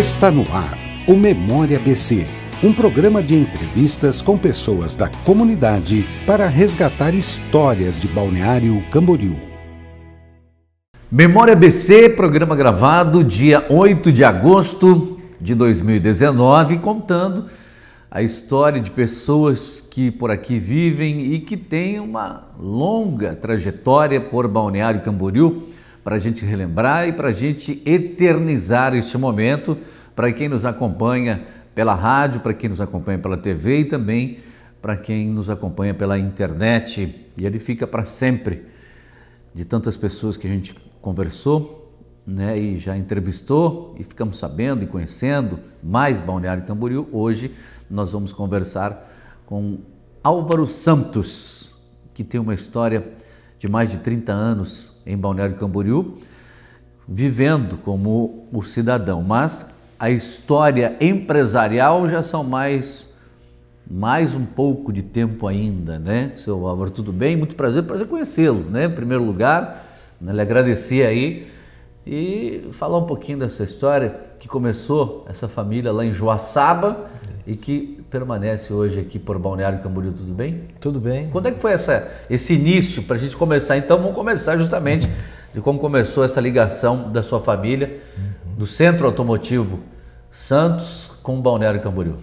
Está no ar o Memória BC, um programa de entrevistas com pessoas da comunidade para resgatar histórias de Balneário Camboriú. Memória BC, programa gravado dia 8 de agosto de 2019, contando a história de pessoas que por aqui vivem e que têm uma longa trajetória por Balneário Camboriú, para a gente relembrar e para a gente eternizar este momento, para quem nos acompanha pela rádio, para quem nos acompanha pela TV e também para quem nos acompanha pela internet. E ele fica para sempre, de tantas pessoas que a gente conversou, né, e já entrevistou e ficamos sabendo e conhecendo mais Balneário Camboriú. Hoje nós vamos conversar com Álvaro Santos, que tem uma história de mais de 30 anos em Balneário Camboriú, vivendo como o cidadão, mas a história empresarial já são mais um pouco de tempo ainda, né? Seu Álvaro, tudo bem? Muito prazer conhecê-lo, né? Em primeiro lugar, né, lhe agradecer aí e falar um pouquinho dessa história que começou essa família lá em Joaçaba e que permanece hoje aqui por Balneário Camboriú, tudo bem? Tudo bem. Quando é que foi esse início para a gente começar? Então vamos começar justamente de como começou essa ligação da sua família, do Centro Automotivo Santos com Balneário Camboriú.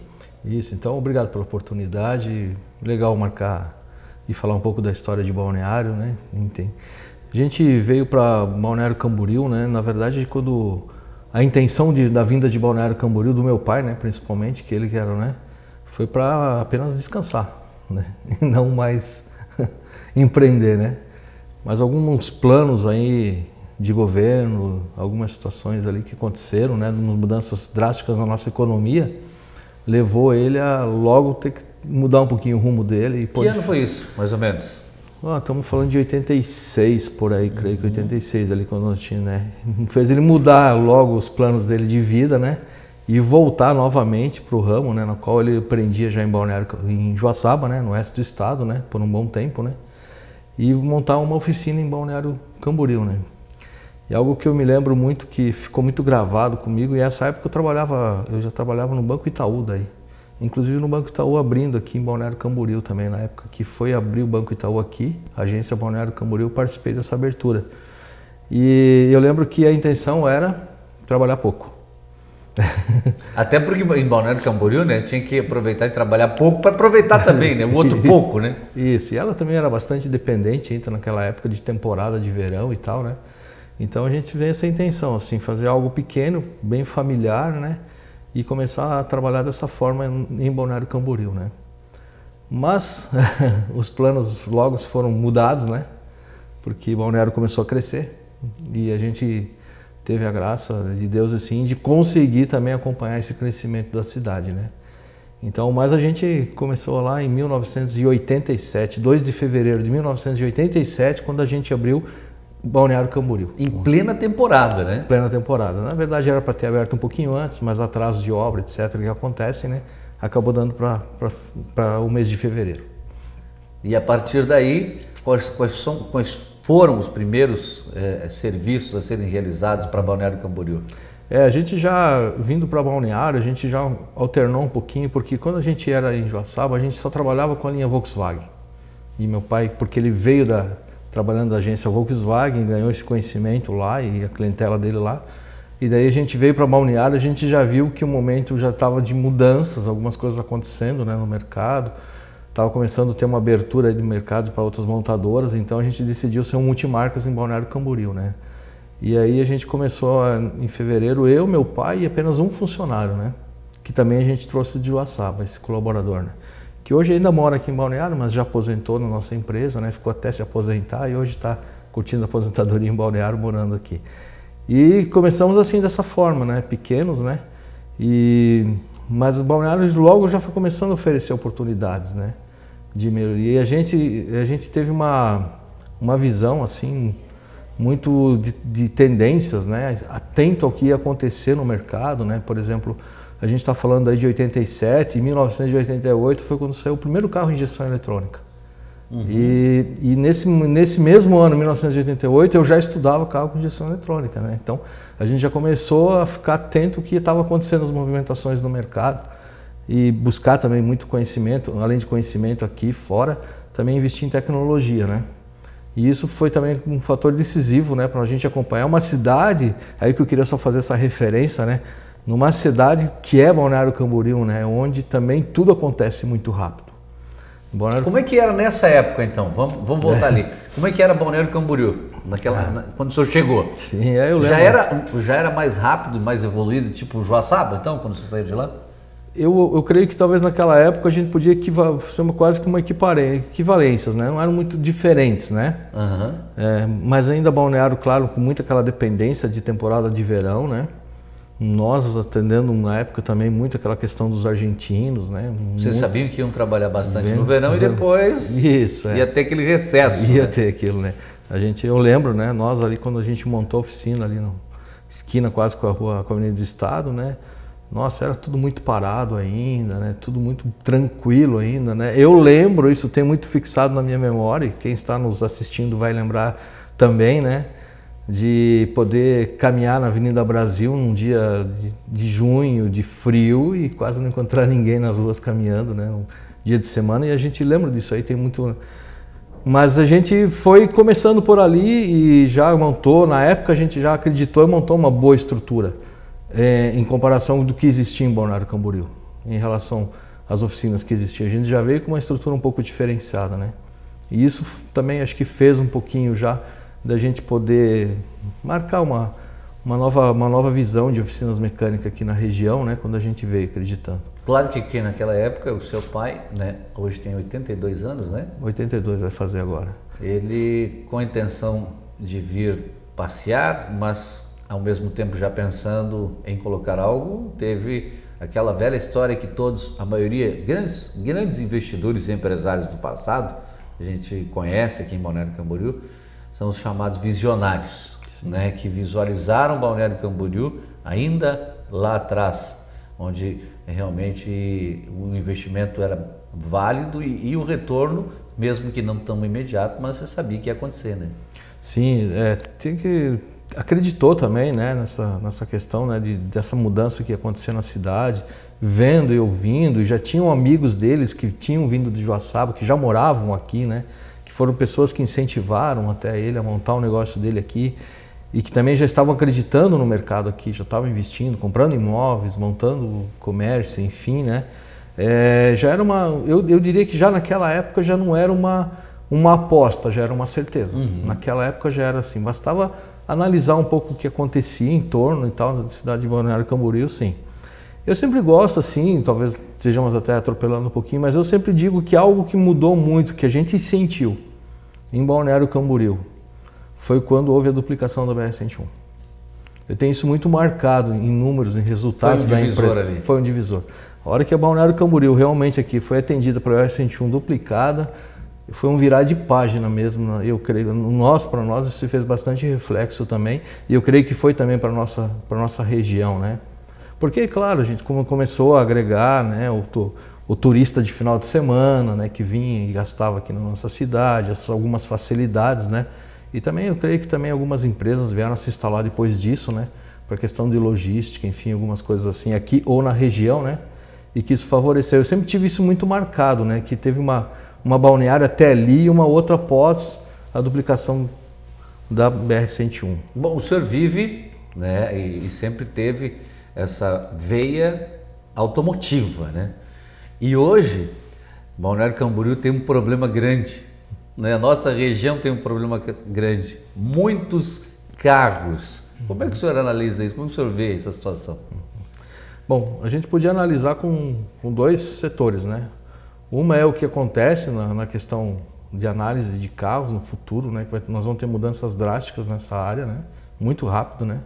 Isso, então obrigado pela oportunidade, legal marcar e falar um pouco da história de Balneário, né? A gente veio para Balneário Camboriú, né? Na verdade, quando a intenção da vinda de Balneário Camboriú, do meu pai, né, principalmente, que ele que era, né, foi para apenas descansar, né, e não mais empreender, né. Mas alguns planos aí de governo, algumas situações ali que aconteceram, né, mudanças drásticas na nossa economia, levou ele a logo ter que mudar um pouquinho o rumo dele. Que ano foi isso, mais ou menos? Estamos falando de 86, por aí, creio que 86, ali quando nós tínhamos, né? Fez ele mudar logo os planos dele de vida, né? E voltar novamente para o ramo, né? No qual ele aprendia já em Joaçaba, né? No oeste do estado, né? Por um bom tempo, né? E montar uma oficina em Balneário Camboriú, né? E algo que eu me lembro muito, que ficou muito gravado comigo, e essa época eu já trabalhava no Banco Itaú daí. Inclusive no Banco Itaú abrindo aqui em Balneário Camboriú também, na época que foi abrir o Banco Itaú aqui, a agência Balneário Camboriú, eu participei dessa abertura. E eu lembro que a intenção era trabalhar pouco. Até porque em Balneário Camboriú, né, tinha que aproveitar e trabalhar pouco para aproveitar também, né, o outro pouco, né? Isso, e ela também era bastante dependente ainda naquela época de temporada de verão e tal, né? Então a gente vê essa intenção, assim, fazer algo pequeno, bem familiar, né? E começar a trabalhar dessa forma em Balneário Camboriú, né? Mas os planos logo foram mudados, né? Porque Balneário começou a crescer e a gente teve a graça de Deus, assim, de conseguir também acompanhar esse crescimento da cidade, né? Então, mas a gente começou lá em 1987, 2 de fevereiro de 1987, quando a gente abriu Balneário Camboriú. Em plena temporada, né? Plena temporada. Na verdade era para ter aberto um pouquinho antes, mas atraso de obra, etc., que acontece, né? Acabou dando para o mês de fevereiro. E a partir daí, quais foram os primeiros serviços a serem realizados para Balneário Camboriú? A gente já, vindo para Balneário, a gente já alternou um pouquinho, porque quando a gente era em Joaçaba, a gente só trabalhava com a linha Volkswagen. E meu pai, porque ele veio trabalhando na agência Volkswagen, ganhou esse conhecimento lá e a clientela dele lá. E daí a gente veio para Balneário, a gente já viu que o momento já estava de mudanças, algumas coisas acontecendo, né, no mercado. Estava começando a ter uma abertura de mercado para outras montadoras, então a gente decidiu ser um multimarcas em Balneário Camboriú, né? E aí a gente começou em fevereiro, eu, meu pai e apenas um funcionário, né? Que também a gente trouxe de Joaçaba, esse colaborador, né? Que hoje ainda mora aqui em Balneário, mas já aposentou na nossa empresa, né? Ficou até se aposentar e hoje está curtindo a aposentadoria em Balneário, morando aqui. E começamos assim dessa forma, né? Pequenos, né? Mas o Balneário logo já foi começando a oferecer oportunidades, né? De melhoria. E a gente teve uma visão assim muito de tendências, né? Atento ao que ia acontecer no mercado, né? Por exemplo, a gente está falando aí de 87, em 1988 foi quando saiu o primeiro carro em injeção eletrônica. E nesse mesmo ano, 1988, eu já estudava carro com injeção eletrônica, né? Então a gente já começou a ficar atento ao que estava acontecendo nas movimentações no mercado e buscar também muito conhecimento, além de conhecimento aqui fora, também investir em tecnologia, né? E isso foi também um fator decisivo, né, para a gente acompanhar uma cidade, aí que eu queria só fazer essa referência, né, numa cidade que é Balneário Camboriú, né, onde também tudo acontece muito rápido. Como é que era nessa época, então? Vamos voltar ali. Como é que era Balneário Camboriú, quando o senhor chegou? Sim, eu lembro. Já era mais rápido, mais evoluído, tipo Joaçaba, então, quando você saiu de lá? Eu creio que talvez naquela época a gente podia ser quase que uma equivalências, né? Não eram muito diferentes, né? Mas ainda Balneário, claro, com muita aquela dependência de temporada de verão, né? Nós atendendo na época também muito aquela questão dos argentinos, né? Vocês sabiam que iam trabalhar bastante no verão e depois ia ter aquele recesso. Ia ter aquilo, né? Eu lembro, né? Nós ali quando a gente montou a oficina ali na esquina quase com a Avenida do Estado, né? Nossa, era tudo muito parado ainda, né? Tudo muito tranquilo ainda, né? Eu lembro, isso tem muito fixado na minha memória, e quem está nos assistindo vai lembrar também, né? De poder caminhar na Avenida Brasil num dia de junho, de frio, e quase não encontrar ninguém nas ruas caminhando, né? Um dia de semana, e a gente lembra disso aí, tem muito... Mas a gente foi começando por ali e já montou, na época a gente já acreditou e montou uma boa estrutura em comparação do que existia em Balneário Camboriú, em relação às oficinas que existiam. A gente já veio com uma estrutura um pouco diferenciada, né? E isso também acho que fez um pouquinho já da gente poder marcar uma nova visão de oficinas mecânicas aqui na região, né? Quando a gente veio acreditando. Claro que naquela época o seu pai, né, hoje tem 82 anos, né? 82 vai fazer agora. Ele com a intenção de vir passear, mas ao mesmo tempo já pensando em colocar algo, teve aquela velha história que a maioria, grandes investidores e empresários do passado, a gente conhece aqui em Balneário Camboriú, são os chamados visionários, né, que visualizaram Balneário Camboriú ainda lá atrás, onde realmente o investimento era válido e o retorno, mesmo que não tão imediato, mas você sabia que ia acontecer, né? Sim, acreditou também, né, nessa questão, né, dessa mudança que ia acontecer na cidade, vendo e ouvindo, e já tinham amigos deles que tinham vindo de Joaçaba, que já moravam aqui, né, que foram pessoas que incentivaram até ele a montar o negócio dele aqui, e que também já estavam acreditando no mercado aqui, já estavam investindo, comprando imóveis, montando comércio, enfim, né. Já era eu diria que já naquela época já não era uma aposta, já era uma certeza. Naquela época já era assim, bastava analisar um pouco o que acontecia em torno e tal da cidade de Balneário Camboriú, sim. Eu sempre gosto assim, talvez estejamos até atropelando um pouquinho, mas eu sempre digo que algo que mudou muito, que a gente sentiu em Balneário Camboriú, foi quando houve a duplicação da BR-101. Eu tenho isso muito marcado em números, em resultados da empresa. Ali. Foi um divisor. A hora que a Balneário Camboriú realmente aqui foi atendida para a BR-101 duplicada, foi um virar de página mesmo, eu creio. Para nós isso fez bastante reflexo também, e eu creio que foi também para nossa região, né? Porque, claro, a gente começou a agregar, né, o turista de final de semana, né, que vinha e gastava aqui na nossa cidade, algumas facilidades, né? E também eu creio que também algumas empresas vieram a se instalar depois disso, né, para questão de logística, enfim, algumas coisas assim aqui ou na região, né? E que isso favoreceu. Eu sempre tive isso muito marcado, né, que teve uma balneária até ali e uma outra após a duplicação da BR-101. Bom, o senhor vive, né, e sempre teve essa veia automotiva, né? E hoje, Balneário Camboriú tem um problema grande, né? A nossa região tem um problema grande, muitos carros. Como é que o senhor analisa isso? Como é que o senhor vê essa situação? Bom, a gente podia analisar com dois setores, né? Uma é o que acontece na questão de análise de carros no futuro, né? Nós vamos ter mudanças drásticas nessa área, né? Muito rápido, né?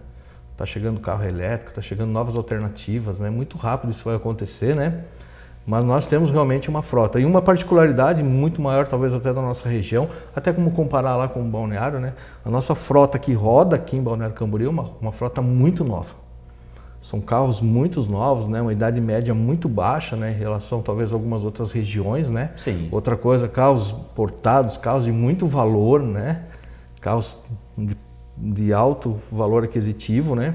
Tá chegando carro elétrico, tá chegando novas alternativas, né? Muito rápido isso vai acontecer, né? Mas nós temos realmente uma frota. E uma particularidade muito maior, talvez até da nossa região, até como comparar lá com o Balneário, né? A nossa frota que roda aqui em Balneário Camboriú é uma frota muito nova. são carros muito novos, né? Uma idade média muito baixa, né? Em relação talvez a algumas outras regiões, né? Sim. Outra coisa, carros portados, carros de muito valor, né? Carros de alto valor aquisitivo, né?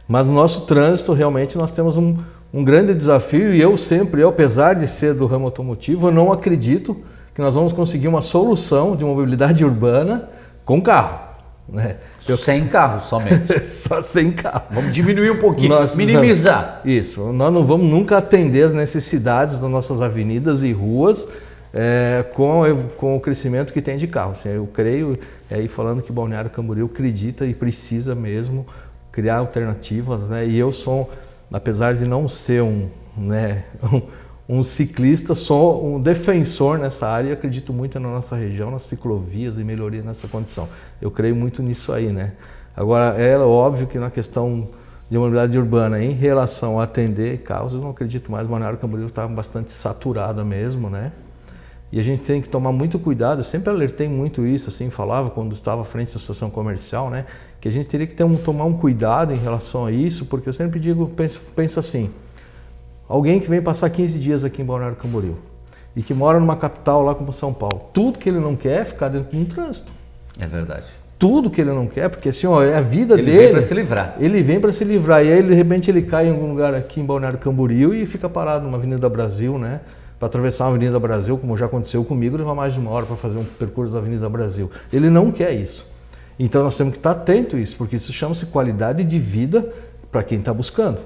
Mas no nosso trânsito realmente nós temos um grande desafio e eu, apesar de ser do ramo automotivo, eu não acredito que nós vamos conseguir uma solução de mobilidade urbana com carro. Né? Sem carro somente. Só sem carro. Vamos diminuir um pouquinho, minimizar. Isso, nós não vamos nunca atender as necessidades das nossas avenidas e ruas com o crescimento que tem de carro. Assim, eu creio, aí falando que Balneário Camboriú acredita e precisa mesmo criar alternativas, né? E eu sou, apesar de não ser um ciclista, sou um defensor nessa área e acredito muito na nossa região, nas ciclovias e melhoria nessa condição. Eu creio muito nisso aí, né? Agora, é óbvio que na questão de mobilidade urbana, em relação a atender carros, eu não acredito mais, Balneário Camboriú está bastante saturada mesmo, né? E a gente tem que tomar muito cuidado, eu sempre alertei muito isso, assim, falava quando estava à frente da estação comercial, né? Que a gente teria que tomar um cuidado em relação a isso, porque eu sempre penso assim, alguém que vem passar 15 dias aqui em Balneário Camboriú e que mora numa capital lá como São Paulo, tudo que ele não quer é ficar dentro de um trânsito. É verdade. Tudo que ele não quer, porque assim, ó, é a vida dele. Ele vem para se livrar. Ele vem para se livrar e aí de repente ele cai em algum lugar aqui em Balneário Camboriú e fica parado numa Avenida Brasil, né? Para atravessar uma Avenida Brasil, como já aconteceu comigo, levar mais de uma hora para fazer um percurso da Avenida Brasil. Ele não quer isso. Então nós temos que estar atento a isso, porque isso chama-se qualidade de vida para quem está buscando.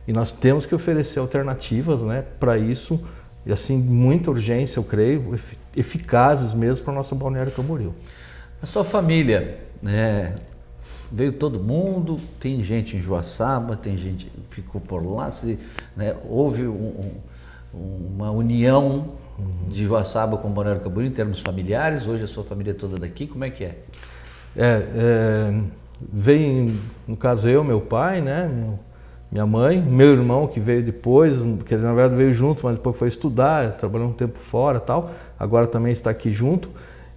E nós temos que oferecer alternativas, né, para isso, e assim, muita urgência, eu creio, eficazes mesmo para a nossa Balneário Camboriú. A sua família, né, veio todo mundo, tem gente em Joaçaba, tem gente que ficou por lá, né, houve uma união de Joaçaba com Balneário Camboriú em termos familiares, hoje a sua família é toda daqui, como é que é? Veio, no caso eu, meu pai, né, minha mãe, meu irmão que veio depois, quer dizer, na verdade veio junto, mas depois foi estudar, trabalhou um tempo fora e tal, agora também está aqui junto.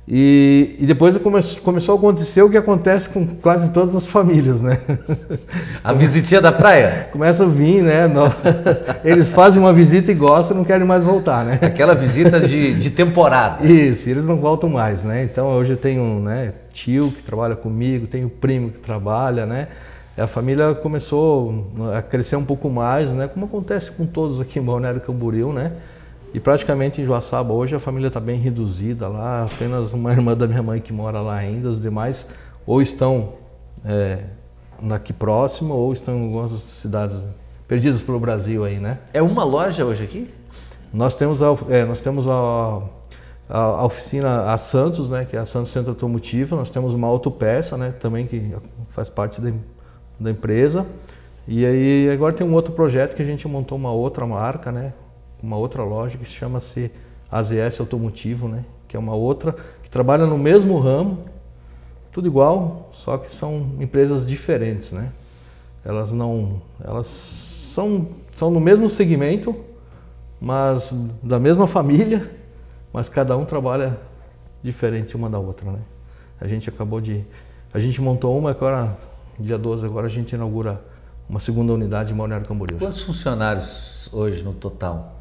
E depois começou a acontecer o que acontece com quase todas as famílias, né? A visitinha da praia? Começa a vir, né? Eles fazem uma visita e gostam e não querem mais voltar, né? Aquela visita de temporada. Isso, eles não voltam mais, né? Então hoje eu tenho, né, tio que trabalha comigo, tenho primo que trabalha, né? A família começou a crescer um pouco mais, né? Como acontece com todos aqui em Balneário Camboriú, né? E praticamente em Joaçaba hoje a família está bem reduzida lá, apenas uma irmã da minha mãe que mora lá ainda, os demais ou estão aqui próximo ou estão em algumas cidades perdidas pelo Brasil aí, né? É uma loja hoje aqui? Nós temos a oficina a Santos, né, que é a Santos Centro Automotivo, nós temos uma autopeça, né, também que faz parte da empresa. E aí agora tem um outro projeto que a gente montou uma outra marca, né? Uma outra loja que chama-se AZS Automotivo, né? Que é uma outra que trabalha no mesmo ramo, tudo igual, só que são empresas diferentes, né? Elas são no mesmo segmento, mas da mesma família, mas cada um trabalha diferente uma da outra, né? A gente montou uma, agora dia 12 agora a gente inaugura uma segunda unidade em Balneário Camboriú. Quantos funcionários hoje no total?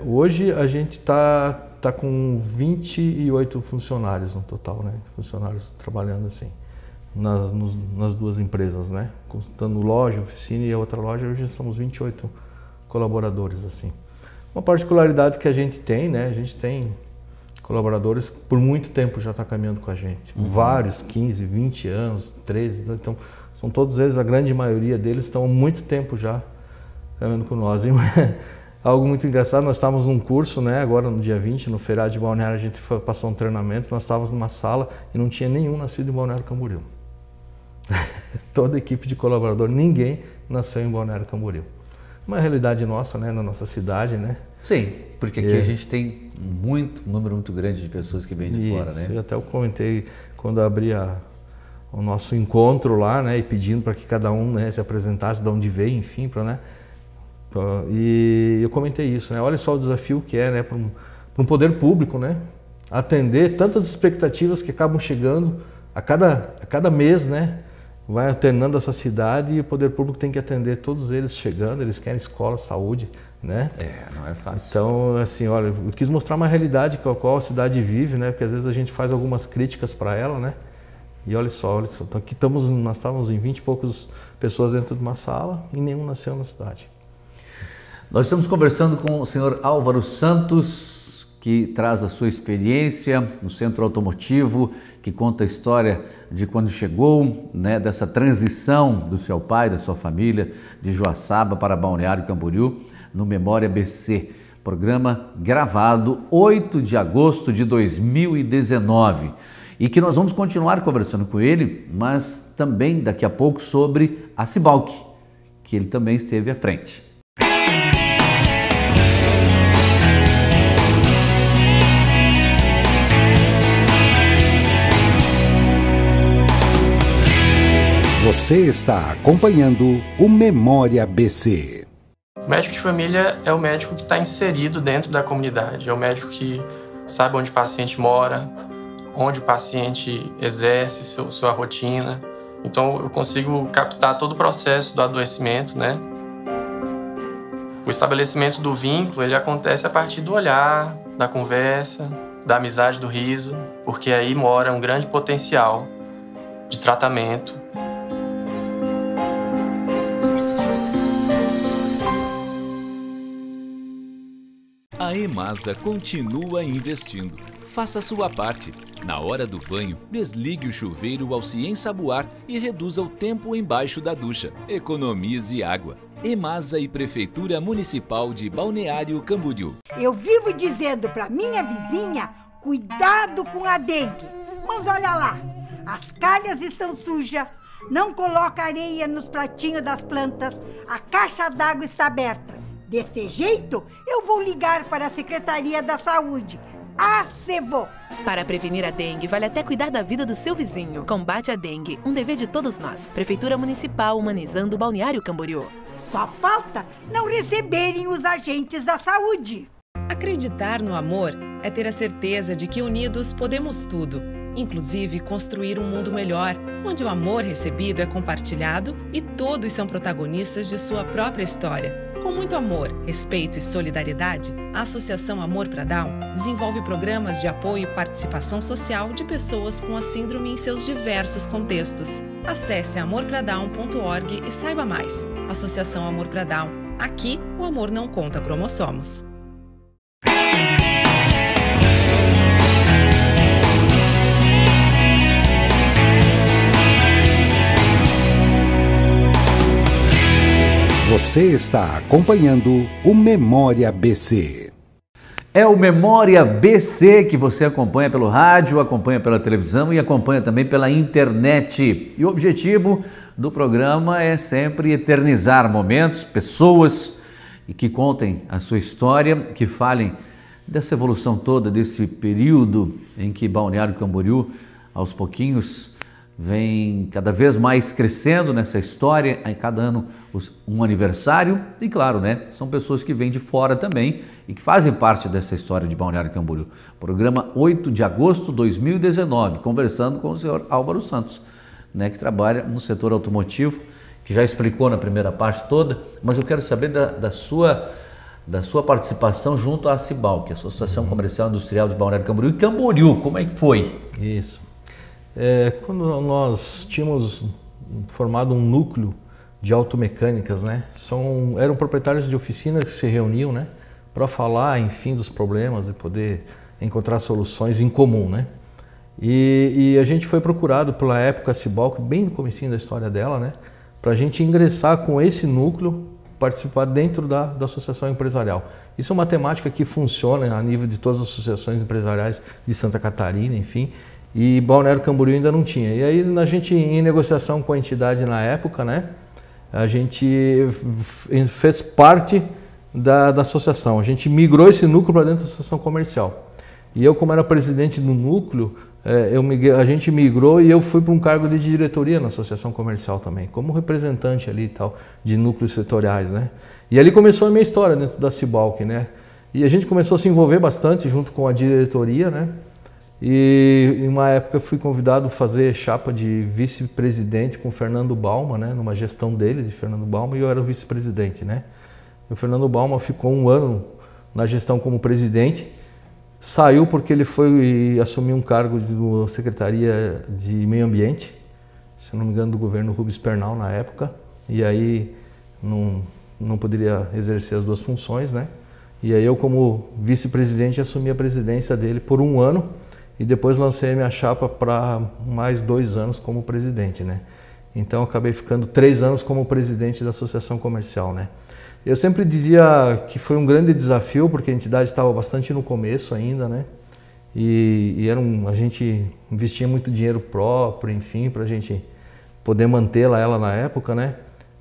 Hoje a gente tá com 28 funcionários no total, né? Funcionários trabalhando assim, nas duas empresas, né? Contando loja, oficina e a outra loja, hoje somos 28 colaboradores, assim. Uma particularidade que a gente tem, né? A gente tem colaboradores que por muito tempo já está caminhando com a gente. Vários, 15, 20 anos, 13, então são todos eles, a grande maioria deles estão há muito tempo já caminhando com nós. Algo muito engraçado, nós estávamos num curso, né, agora no dia 20, no feriado de Balneário, a gente passou um treinamento, nós estávamos numa sala e não tinha nenhum nascido em Balneário Camboriú. Toda a equipe de colaborador, ninguém nasceu em Balneário Camboriú. Uma realidade nossa, né, na nossa cidade, né? Sim, porque aqui a gente tem um número muito grande de pessoas que vêm de fora, né? Até eu comentei quando abri o nosso encontro lá, né, e pedindo para que cada um, né, se apresentasse de onde veio, enfim, né? E eu comentei isso, né? Olha só o desafio que é, né, para um poder público, né, atender tantas expectativas que acabam chegando a cada mês, né? vai alternando essa cidade e o poder público tem que atender todos eles chegando, eles querem escola, saúde, né? Não é fácil. Então, assim, olha, eu quis mostrar uma realidade com a qual a cidade vive, né? Porque às vezes a gente faz algumas críticas para ela, né? E olha só, então aqui nós estávamos em 20 e poucas pessoas dentro de uma sala e nenhum nasceu na cidade. Nós estamos conversando com o senhor Álvaro Santos, que traz a sua experiência no centro automotivo, que conta a história de quando chegou, né, dessa transição do seu pai, da sua família, de Joaçaba para Balneário Camboriú, no Memória BC, programa gravado 8 de agosto de 2019. E que nós vamos continuar conversando com ele, mas também daqui a pouco sobre a Cibalc, que ele também esteve à frente. Você está acompanhando o Memória BC. O médico de família é o médico que está inserido dentro da comunidade, é o médico que sabe onde o paciente mora, onde o paciente exerce sua rotina. Então eu consigo captar todo o processo do adoecimento, né? O estabelecimento do vínculo, ele acontece a partir do olhar, da conversa, da amizade, do riso, porque aí mora um grande potencial de tratamento. A EMASA continua investindo. Faça a sua parte. Na hora do banho, desligue o chuveiro ao se ensaboar e reduza o tempo embaixo da ducha. Economize água. EMASA e Prefeitura Municipal de Balneário Camboriú. Eu vivo dizendo para minha vizinha, cuidado com a dengue. Mas olha lá, as calhas estão sujas, não coloca areia nos pratinhos das plantas, a caixa d'água está aberta. Desse jeito, eu vou ligar para a Secretaria da Saúde, a SEVO. Para prevenir a dengue, vale até cuidar da vida do seu vizinho. Combate a dengue, um dever de todos nós. Prefeitura Municipal humanizando o Balneário Camboriú. Só falta não receberem os agentes da saúde. Acreditar no amor é ter a certeza de que unidos podemos tudo, inclusive construir um mundo melhor, onde o amor recebido é compartilhado e todos são protagonistas de sua própria história. Com muito amor, respeito e solidariedade, a Associação Amor pra Down desenvolve programas de apoio e participação social de pessoas com a síndrome em seus diversos contextos. Acesse amorpradown.org e saiba mais. Associação Amor pra Down. Aqui, o amor não conta cromossomos. Você está acompanhando o Memória BC. É o Memória BC que você acompanha pelo rádio, acompanha pela televisão e acompanha também pela internet. E o objetivo do programa é sempre eternizar momentos, pessoas e que contem a sua história, que falem dessa evolução toda, desse período em que Balneário Camboriú, aos pouquinhos, vem cada vez mais crescendo nessa história, em cada ano um aniversário e claro, né, são pessoas que vêm de fora também e que fazem parte dessa história de Balneário Camboriú. Programa 8 de agosto de 2019, conversando com o senhor Álvaro Santos, né, que trabalha no setor automotivo, que já explicou na primeira parte toda, mas eu quero saber da sua participação junto à Cibalc, a Associação Comercial e Industrial de Balneário Camboriú e Camboriú, como é que foi? Isso. Quando nós tínhamos formado um núcleo de automecânicas, né? Eram proprietários de oficinas que se reuniam, né? Para falar, enfim, dos problemas e poder encontrar soluções em comum, né? E a gente foi procurado pela época Cibalc, bem no comecinho da história dela, né? Para a gente ingressar com esse núcleo, participar dentro da associação empresarial. Isso é uma temática que funciona a nível de todas as associações empresariais de Santa Catarina, enfim. E Balneário Camboriú ainda não tinha. E aí a gente, em negociação com a entidade na época, né, a gente fez parte da associação. A gente migrou esse núcleo para dentro da associação comercial. E eu, como era presidente do núcleo, a gente migrou e eu fui para um cargo de diretoria na associação comercial também, como representante ali e tal, de núcleos setoriais, né. E ali começou a minha história dentro da Cibalc, né. E a gente começou a se envolver bastante junto com a diretoria, né. E em uma época eu fui convidado a fazer chapa de vice-presidente com o Fernando Balma, né, numa gestão dele, de Fernando Balma, e eu era o vice-presidente, né. O Fernando Balma ficou 1 ano na gestão como presidente, saiu porque ele foi assumir um cargo da Secretaria de Meio Ambiente, se não me engano do governo Rubens Pernal na época, e aí não poderia exercer as 2 funções, né. E aí eu como vice-presidente assumi a presidência dele por 1 ano, e depois lancei a minha chapa para mais 2 anos como presidente, né? Então acabei ficando 3 anos como presidente da Associação Comercial, né? Eu sempre dizia que foi um grande desafio, porque a entidade estava bastante no começo ainda, né? E a gente investia muito dinheiro próprio, enfim, para a gente poder mantê-la ela na época, né?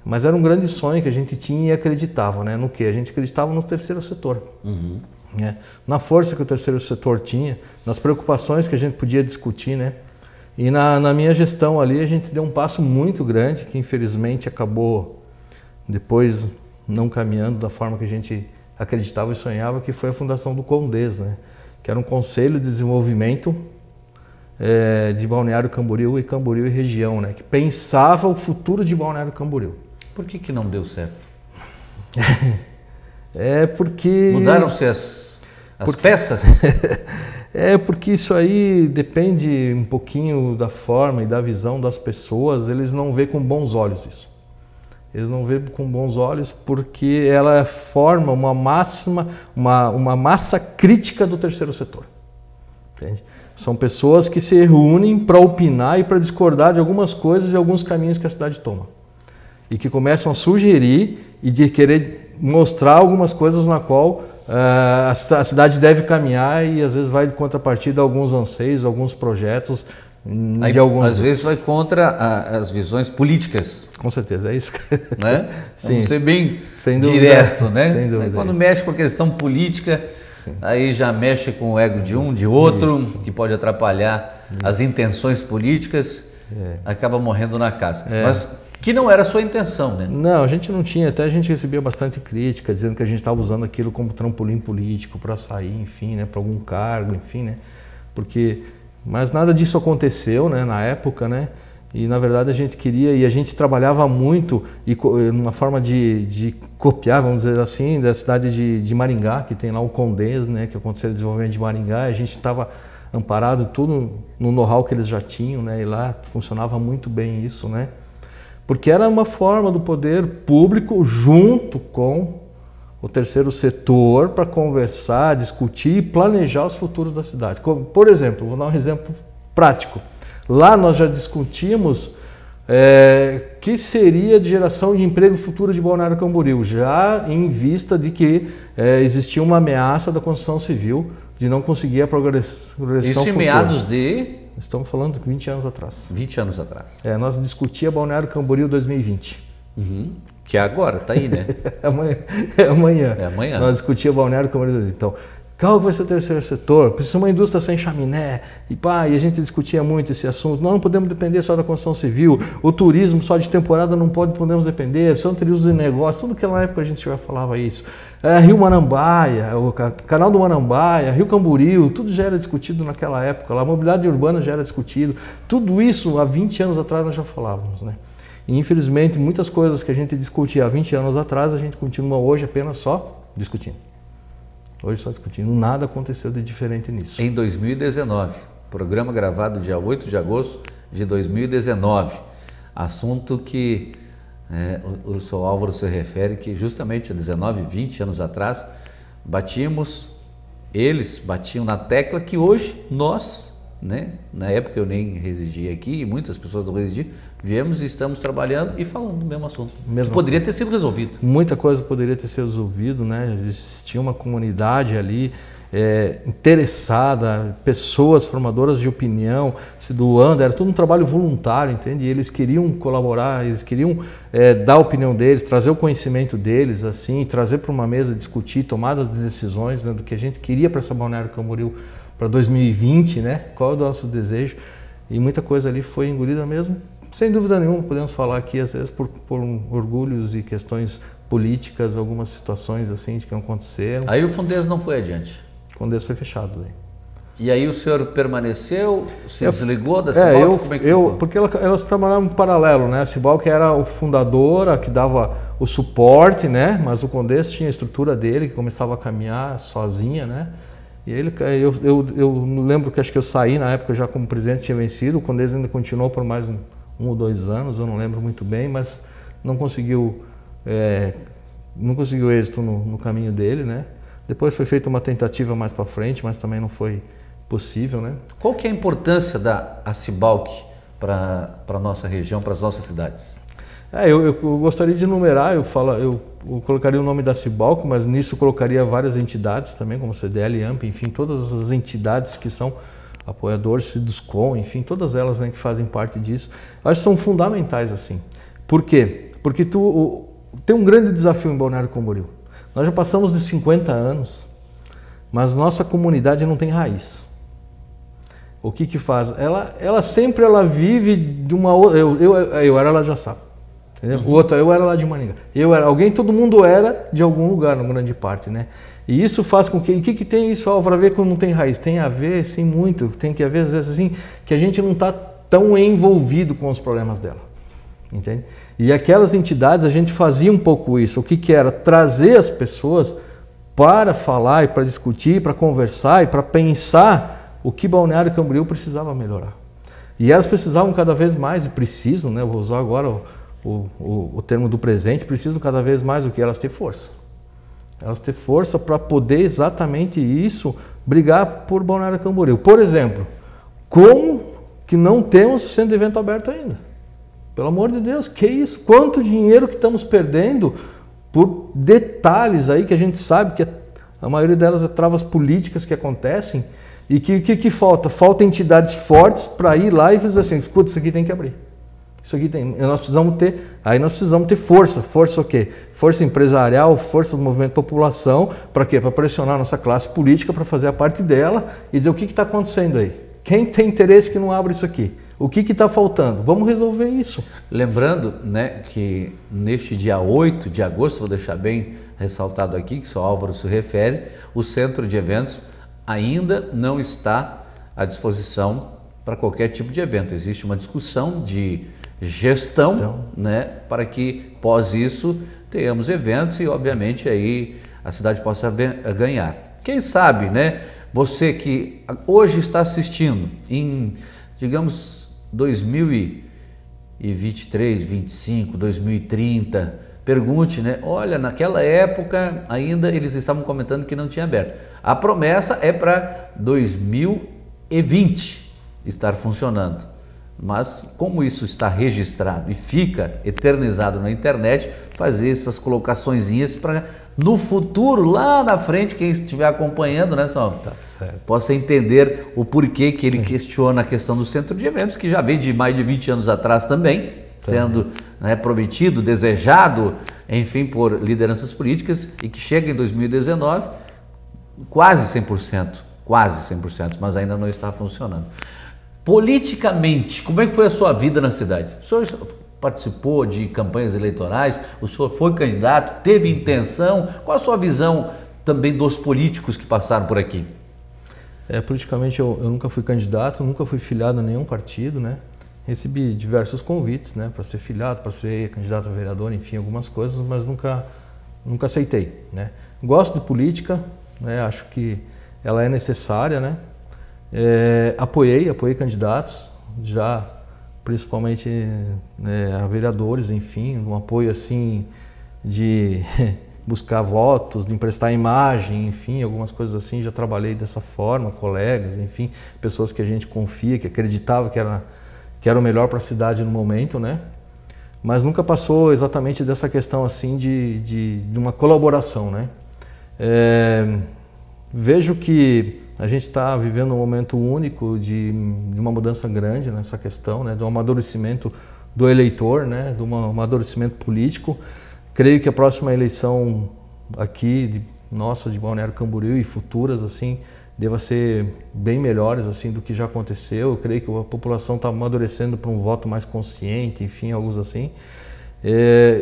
Mas era um grande sonho que a gente tinha e acreditava, né? No quê? A gente acreditava no terceiro setor. Uhum. Né? Na força que o terceiro setor tinha, nas preocupações que a gente podia discutir, né? E na minha gestão ali a gente deu um passo muito grande que infelizmente acabou depois não caminhando da forma que a gente acreditava e sonhava, que foi a fundação do CONDES, né? Que era um Conselho de Desenvolvimento de Balneário Camboriú e região, né? Que pensava o futuro de Balneário Camboriú. Por que não deu certo? Porque... Mudaram-se as peças? Porque isso aí depende um pouquinho da forma e da visão das pessoas, eles não veem com bons olhos isso. Eles não veem com bons olhos porque ela forma uma massa crítica do terceiro setor. Entende? São pessoas que se reúnem para opinar e para discordar de algumas coisas e alguns caminhos que a cidade toma. E que começam a sugerir e de querer mostrar algumas coisas na qual a cidade deve caminhar e às vezes vai de contrapartida a alguns anseios, alguns projetos. Às vezes vai contra as visões políticas. Com certeza, é isso. Né? Sim. Vamos ser bem sem dúvida, direto, né? Sem dúvida, quando mexe com a questão política, sim, aí já mexe com o ego de um, de outro, isso, que pode atrapalhar as intenções políticas, acaba morrendo na casca. Mas que não era a sua intenção, né? Não, a gente não tinha, até a gente recebia bastante crítica, dizendo que a gente estava usando aquilo como trampolim político para sair, enfim, né, para algum cargo, enfim, né? Mas nada disso aconteceu, né, na época, né? E na verdade a gente queria e a gente trabalhava muito e numa forma de copiar, vamos dizer assim, da cidade de Maringá, que tem lá o CONDES, né, que é o Conselho de Desenvolvimento de Maringá. A gente estava amparado tudo no know-how que eles já tinham, né? E lá funcionava muito bem isso, né? Porque era uma forma do poder público junto com o terceiro setor para conversar, discutir e planejar os futuros da cidade. Por exemplo, vou dar um exemplo prático. Lá nós já discutimos que seria de geração de emprego futuro de Balneário Camboriú, já em vista de que existia uma ameaça da construção civil de não conseguir a progressão futura. Isso em meados de... Estamos falando de 20 anos atrás. 20 anos atrás. Nós discutíamos Balneário Camboriú 2020. Uhum. Que é agora, tá aí, né? É amanhã. É amanhã. Nós discutíamos Balneário Camboriú 2020. Então, qual vai ser o terceiro setor? Precisa uma indústria sem chaminé. E a gente discutia muito esse assunto. Nós não podemos depender só da construção civil. O turismo só de temporada não podemos depender. Precisa de turismo de negócio. Tudo que na época a gente já falava isso. Rio Manambaia, o canal do Manambaia, Rio Camboriú, tudo já era discutido naquela época. A mobilidade urbana já era discutido. Tudo isso há 20 anos atrás nós já falávamos, né? E infelizmente muitas coisas que a gente discutia há 20 anos atrás, a gente continua hoje apenas só discutindo. Hoje só discutindo. Nada aconteceu de diferente nisso. Em 2019, programa gravado dia 8 de agosto de 2019. Assunto que o seu Álvaro se refere que justamente há 19, 20 anos atrás eles batiam na tecla que hoje nós, né, na época eu nem residia aqui e muitas pessoas não residiam, viemos e estamos trabalhando e falando do mesmo assunto. Que poderia ter sido resolvido. Muita coisa poderia ter sido resolvido, né? Existia uma comunidade ali interessada, pessoas formadoras de opinião, se doando, era tudo um trabalho voluntário, entende? E eles queriam colaborar, eles queriam dar a opinião deles, trazer o conhecimento deles, assim, trazer para uma mesa, discutir, tomadas de decisões, né, do que a gente queria para essa Balneário Camboriú para 2020, né? Qual é o nosso desejo? E muita coisa ali foi engolida mesmo. Sem dúvida nenhuma, podemos falar aqui, às vezes, por orgulhos e questões políticas, algumas situações assim que não aconteceram. Aí o Fundez não foi adiante? O Fundez foi fechado. Daí. E aí o senhor permaneceu, se desligou da Cibalc? Como é que ficou? Porque elas trabalhavam em paralelo, né? A Cibalc era o fundador, a que dava o suporte, né? Mas o Condés tinha a estrutura dele, que começava a caminhar sozinha, né? E ele, eu lembro que acho que eu saí na época já como presidente, tinha vencido, o Condés ainda continuou por mais um ou 2 anos, eu não lembro muito bem, mas não conseguiu êxito no caminho dele, né? Depois foi feita uma tentativa mais para frente, mas também não foi possível, né? Qual que é a importância da Cibalc para a nossa região, para as nossas cidades? Eu gostaria de enumerar, eu colocaria o nome da Cibalc, mas nisso eu colocaria várias entidades também, como CDL, AMP, enfim, todas as entidades que são apoiadores, Ciduscom, enfim, todas elas, né, que fazem parte disso. Acho que são fundamentais, assim. Por quê? Porque tem um grande desafio em Balneário Camboriú. Nós já passamos de 50 anos, mas nossa comunidade não tem raiz. O que faz? Ela sempre vive de uma outra... Eu era lá de Açá, entendeu? O outro, eu era lá de Maringá. Todo mundo era de algum lugar, na grande parte, né? E isso faz com que... E o que tem isso, Álvaro, a ver com não tem raiz? Tem a ver, sim, muito. Tem que haver, às vezes, assim, que a gente não está tão envolvido com os problemas dela, entende? E aquelas entidades, a gente fazia um pouco isso. O que era? Trazer as pessoas para falar e para discutir, para conversar e para pensar o que Balneário Camboriú precisava melhorar. E elas precisavam cada vez mais, e precisam, né? Eu vou usar agora o termo do presente, precisam cada vez mais o que? Elas ter força. Elas ter força para poder exatamente isso, brigar por Balneário Camboriú. Por exemplo, como que não temos o centro de evento aberto ainda? Pelo amor de Deus, que isso? Quanto dinheiro que estamos perdendo por detalhes aí que a gente sabe que a maioria delas é travas políticas que acontecem. E que falta? Falta entidades fortes para ir lá e dizer assim, escuta, isso aqui tem que abrir. Isso aqui tem. Nós precisamos ter força. Força o quê? Força empresarial, força do movimento população. Para quê? Para pressionar a nossa classe política para fazer a parte dela e dizer o que está acontecendo aí. Quem tem interesse que não abra isso aqui? O que está faltando? Vamos resolver isso. Lembrando, né, que neste dia 8 de agosto, vou deixar bem ressaltado aqui, que o senhor Álvaro se refere, o centro de eventos ainda não está à disposição para qualquer tipo de evento. Existe uma discussão de gestão, né, para que pós isso tenhamos eventos e obviamente aí a cidade possa ganhar. Quem sabe, né, você que hoje está assistindo em, digamos, 2023, 25, 2030, pergunte, né, olha, naquela época ainda eles estavam comentando que não tinha aberto. A promessa é para 2020 estar funcionando, mas como isso está registrado e fica eternizado na internet, fazer essas colocaçõezinhas para no futuro, lá na frente, quem estiver acompanhando, né, São, possa entender o porquê que ele questiona a questão do centro de eventos, que já vem de mais de 20 anos atrás também, sendo, né, prometido, desejado, enfim, por lideranças políticas e que chega em 2019 quase 100%, mas ainda não está funcionando. Politicamente, como é que foi a sua vida na cidade? O senhor participou de campanhas eleitorais? O senhor foi candidato? Teve intenção? Qual a sua visão também dos políticos que passaram por aqui? Politicamente eu nunca fui candidato, nunca fui filiado a nenhum partido, né? Recebi diversos convites, né, para ser filiado, para ser candidato a vereador, enfim, algumas coisas, mas nunca aceitei, né? Gosto de política, né? Acho que ela é necessária, né? Apoiei candidatos, já principalmente, né, a vereadores, enfim, um apoio assim de buscar votos, de emprestar imagem, enfim, algumas coisas assim, já trabalhei dessa forma, colegas, enfim, pessoas que a gente confia, que acreditava que era o melhor para a cidade no momento, né? Mas nunca passou exatamente dessa questão assim de uma colaboração, né? Vejo que a gente está vivendo um momento único de uma mudança grande nessa questão, né, do amadurecimento do eleitor, né, do amadurecimento político. Creio que a próxima eleição aqui de Balneário Camboriú e futuras assim deva ser bem melhores assim do que já aconteceu. Eu creio que a população está amadurecendo para um voto mais consciente, enfim, alguns assim.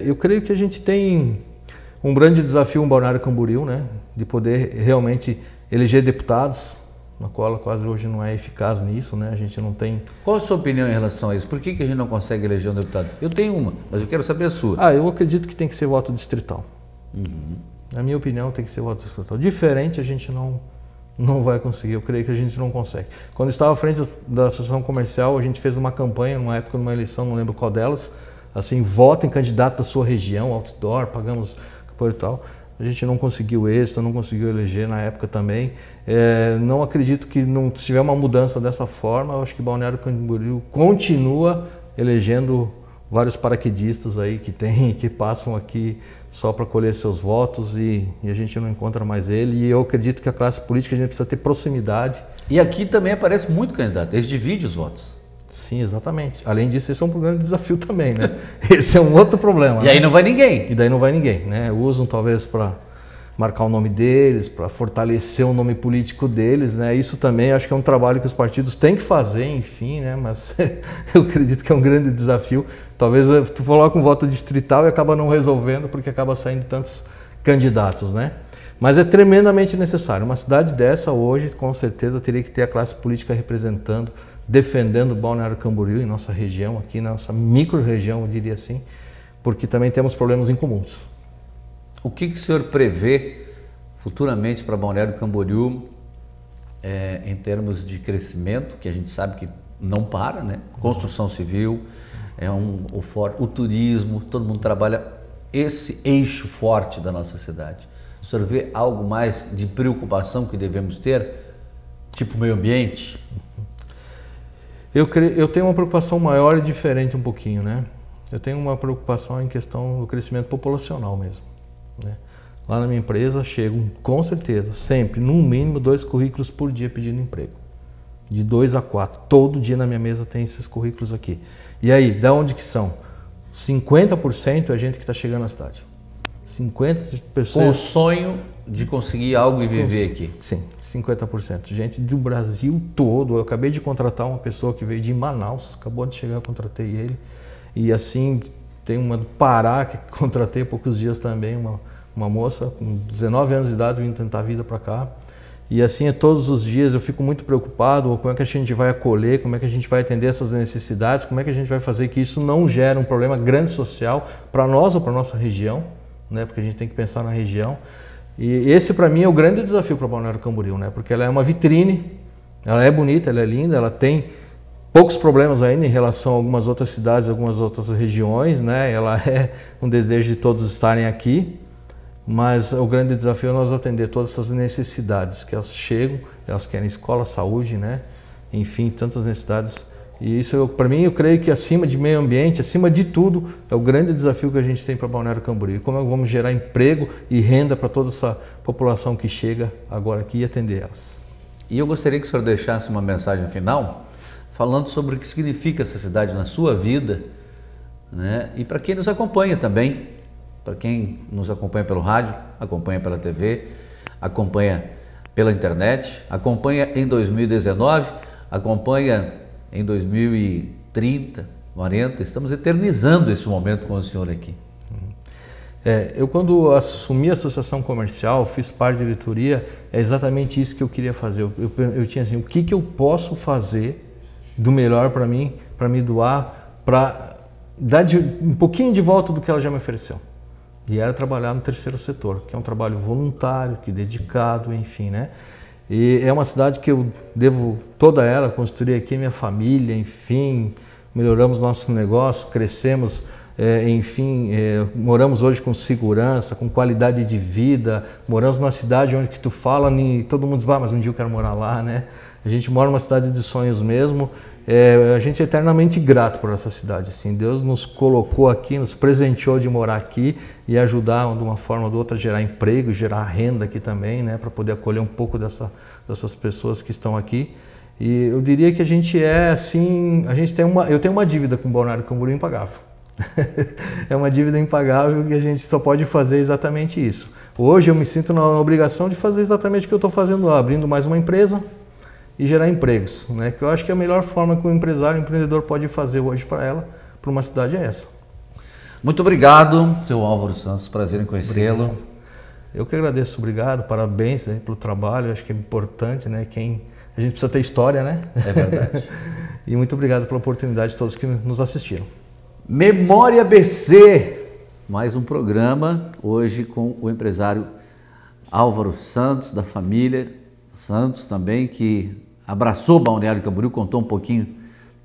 Eu creio que a gente tem um grande desafio em Balneário Camboriú, né, de poder realmente eleger deputados, na qual ela quase hoje não é eficaz nisso, né? A gente não tem... Qual a sua opinião em relação a isso? Por que a gente não consegue eleger um deputado? Eu tenho uma, mas eu quero saber a sua. Eu acredito que tem que ser voto distrital. Na minha opinião, tem que ser voto distrital. Diferente, a gente não vai conseguir. Eu creio que a gente não consegue. Quando eu estava à frente da Associação Comercial, a gente fez uma campanha, numa época, numa eleição, não lembro qual delas, assim, votem candidato da sua região, outdoor, pagamos apoio e tal. A gente não conseguiu êxito, não conseguiu eleger na época também. Não acredito que se tiver uma mudança dessa forma, eu acho que Balneário Camboriú continua elegendo vários paraquedistas aí que passam aqui só para colher seus votos e a gente não encontra mais ele. E eu acredito que a classe política a gente precisa ter proximidade. E aqui também aparece muito candidato, eles dividem os votos. Sim, exatamente. Além disso, esse é um grande desafio também, né? Esse é um outro problema. E aí não vai ninguém. E daí não vai ninguém, né? Usam talvez para marcar o nome deles, para fortalecer o nome político deles, né? Isso também acho que é um trabalho que os partidos têm que fazer, enfim, né? Mas eu acredito que é um grande desafio. Talvez tu coloca um voto distrital e acaba não resolvendo porque acaba saindo tantos candidatos, né? Mas é tremendamente necessário. Uma cidade dessa hoje, com certeza, teria que ter a classe política representando, defendendo Balneário Camboriú em nossa região, aqui na nossa micro-região, eu diria assim, porque também temos problemas em comuns. O que o senhor prevê futuramente para Balneário Camboriú em termos de crescimento, que a gente sabe que não para, né? Construção civil, o turismo, todo mundo trabalha esse eixo forte da nossa cidade. O senhor vê algo mais de preocupação que devemos ter, tipo meio ambiente? Eu tenho uma preocupação maior e diferente um pouquinho, né? Eu tenho uma preocupação em questão do crescimento populacional mesmo, né? Lá na minha empresa chegam, com certeza, sempre, no mínimo 2 currículos por dia pedindo emprego. De 2 a 4. Todo dia na minha mesa tem esses currículos aqui. E aí, da onde que são? 50% é gente que está chegando na cidade. 50% pessoas... Com o sonho de conseguir algo e viver aqui. Sim. 50%. Gente do Brasil todo. Eu acabei de contratar uma pessoa que veio de Manaus, acabou de chegar, eu contratei ele. E assim, tem uma do Pará que contratei há poucos dias também, uma moça com 19 anos de idade vindo tentar a vida para cá. E assim é todos os dias, eu fico muito preocupado, como é que a gente vai acolher, como é que a gente vai atender essas necessidades, como é que a gente vai fazer que isso não gere um problema grande social para nós ou para a nossa região, né? Porque a gente tem que pensar na região. E esse, para mim, é o grande desafio para Balneário Camboriú, né? Porque ela é uma vitrine, ela é bonita, ela é linda, ela tem poucos problemas ainda em relação a algumas outras cidades, algumas outras regiões, né? Ela é um desejo de todos estarem aqui, mas o grande desafio é nós atender todas essas necessidades que elas chegam, elas querem escola, saúde, né? Enfim, tantas necessidades. E isso, para mim, eu creio que acima de meio ambiente, acima de tudo, é o grande desafio que a gente tem para Balneário Camboriú. Como vamos gerar emprego e renda para toda essa população que chega agora aqui e atender elas. E eu gostaria que o senhor deixasse uma mensagem final, falando sobre o que significa essa cidade na sua vida, né? E para quem nos acompanha também, para quem nos acompanha pelo rádio, acompanha pela TV, acompanha pela internet, acompanha em 2019, acompanha em 2030, 40, estamos eternizando esse momento com o senhor aqui. Eu quando assumi a associação comercial, fiz parte da diretoria, é exatamente isso que eu queria fazer. Eu tinha assim, o que eu posso fazer do melhor para mim, para me doar, para dar um pouquinho de volta do que ela já me ofereceu. E era trabalhar no terceiro setor, que é um trabalho voluntário, que dedicado, enfim, né? E é uma cidade que eu devo toda ela, construir aqui minha família, enfim, melhoramos nosso negócio, crescemos, enfim, moramos hoje com segurança, com qualidade de vida, moramos numa cidade onde que tu fala e todo mundo diz, mas um dia eu quero morar lá, né? A gente mora numa cidade de sonhos mesmo, a gente é eternamente grato por essa cidade, assim, Deus nos colocou aqui, nos presenteou de morar aqui e ajudar de uma forma ou de outra a gerar emprego, gerar renda aqui também, né, para poder acolher um pouco dessas pessoas que estão aqui. E eu diria que a gente assim, eu tenho uma dívida com o Balneário Camboriú impagável. É uma dívida impagável que a gente só pode fazer exatamente isso. Hoje eu me sinto na obrigação de fazer exatamente o que eu estou fazendo lá, abrindo mais uma empresa e gerar empregos, né? Que eu acho que a melhor forma que o empreendedor pode fazer hoje para uma cidade é essa. Muito obrigado, seu Álvaro Santos, prazer em conhecê-lo. Eu que agradeço, obrigado, parabéns aí pelo trabalho, acho que é importante, né? Quem a gente precisa ter história, né? É verdade. E muito obrigado pela oportunidade de todos que nos assistiram. Memória ABC, mais um programa, hoje com o empresário Álvaro Santos, da família Santos também, que abraçou Balneário Camboriú, contou um pouquinho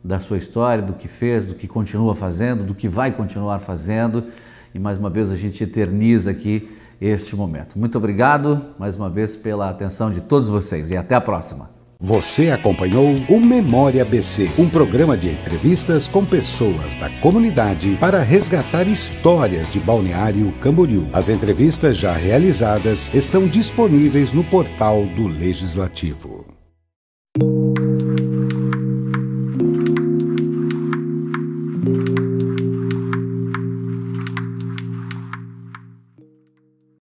da sua história, do que fez, do que continua fazendo, do que vai continuar fazendo. E mais uma vez a gente eterniza aqui este momento. Muito obrigado mais uma vez pela atenção de todos vocês e até a próxima. Você acompanhou o Memória ABC, um programa de entrevistas com pessoas da comunidade para resgatar histórias de Balneário Camboriú. As entrevistas já realizadas estão disponíveis no portal do Legislativo.